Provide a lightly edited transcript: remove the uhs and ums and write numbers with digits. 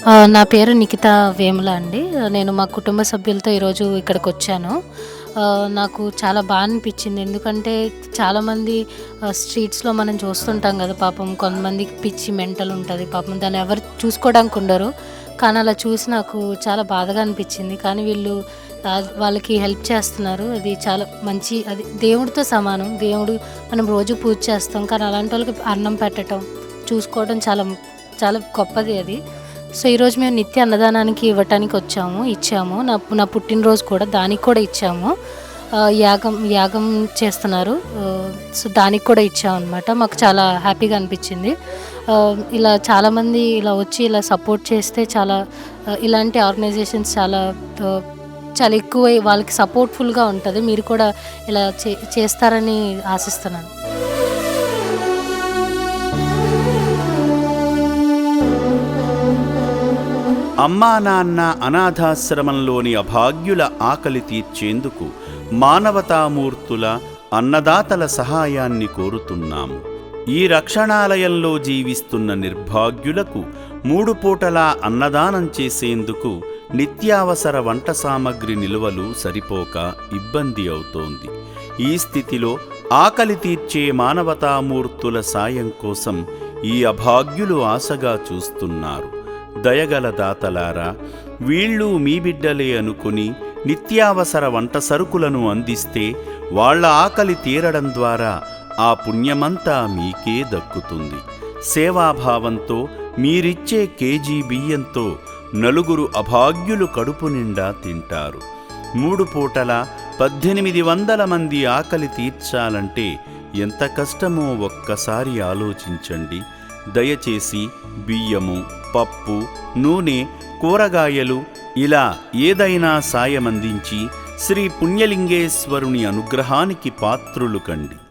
నా పేరు నిఖిత వేముల అండి. నేను మా కుటుంబ సభ్యులతో ఈరోజు ఇక్కడికొచ్చాను. నాకు చాలా అనిపిచ్చింది. ఎందుకంటే చాలామంది స్ట్రీట్స్‌లో మనం చూస్తుంటాం గదా! పాపం కొంతమందికి పిచ్చి మెంటల్ ఉంటది. పాపం దాన్ని ఎవరు చూసుకోవడానికి ఉండరు. కానీ అలా చూసి నాకు చాలా బాధగా అనిపిచ్చింది. కానీ వీళ్ళు వాళ్ళకి హెల్ప్ చేస్తున్నారు. అది చాలా మంచి, అది దేవుడితో సమానం. దేవుడు మనం రోజు పూజ చేస్తాం. కానీ అలాంటోళ్ళకి అన్నం పెట్టటం, చూసుకోవడం చాలా చాలా గొప్పది అది. సో, ఈరోజు మేము నిత్య అన్నదానానికి ఇచ్చాము. నా నా పుట్టినరోజు కూడా దానికి కూడా ఇచ్చాము. యాగం యాగం చేస్తున్నారు. సో, దానికి కూడా ఇచ్చామనమాట. మాకు చాలా హ్యాపీగా అనిపిచ్చింది. ఇలా చాలామంది ఇలా వచ్చి ఇలా సపోర్ట్ చేస్తే చాలా ఇలాంటి ఆర్గనైజేషన్స్ చాలా చాలా ఎక్కువై వాళ్ళకి సపోర్ట్‌ఫుల్‌గా ఉంటది. మీరు కూడా ఇలా చేస్తారని ఆశిస్తున్నాను. అమ్మా నాన్న అనాథాశ్రమంలోని అభాగ్యుల ఆకలి తీర్చేందుకు మానవతామూర్తుల అన్నదాతల సహాయాన్ని కోరుతున్నాము. ఈ రక్షణాలయంలో జీవిస్తున్న నిర్భాగ్యులకు 3 పూటలా అన్నదానం చేసేందుకు నిత్యావసర వంట సామగ్రి నిల్వలు సరిపోక ఇబ్బంది అవుతోంది. ఈ స్థితిలో ఆకలి తీర్చే మానవతామూర్తుల సాయం కోసం ఈ అభాగ్యులు ఆశగా చూస్తున్నారు. దయగల దాతలారా, వీళ్ళు మీ బిడ్డలే అనుకుని నిత్యావసర వంట సరుకులను అందిస్తే వాళ్ల ఆకలి తీరడం ద్వారా ఆ పుణ్యమంతా మీకే దక్కుతుంది. సేవాభావంతో మీరిచ్చే కేజీ బియ్యంతో 4 అభాగ్యులు కడుపు నిండా తింటారు. 3 పూటల 1800 మంది ఆకలి తీర్చాలంటే ఎంత కష్టమో ఒక్కసారి ఆలోచించండి. దయచేసి బియ్యము, పప్పు, నూనె, కూరగాయలు ఇలా ఏదైనా సాయమందించి శ్రీ పుణ్యలింగేశ్వరుని అనుగ్రహానికి పాత్రులు కండి.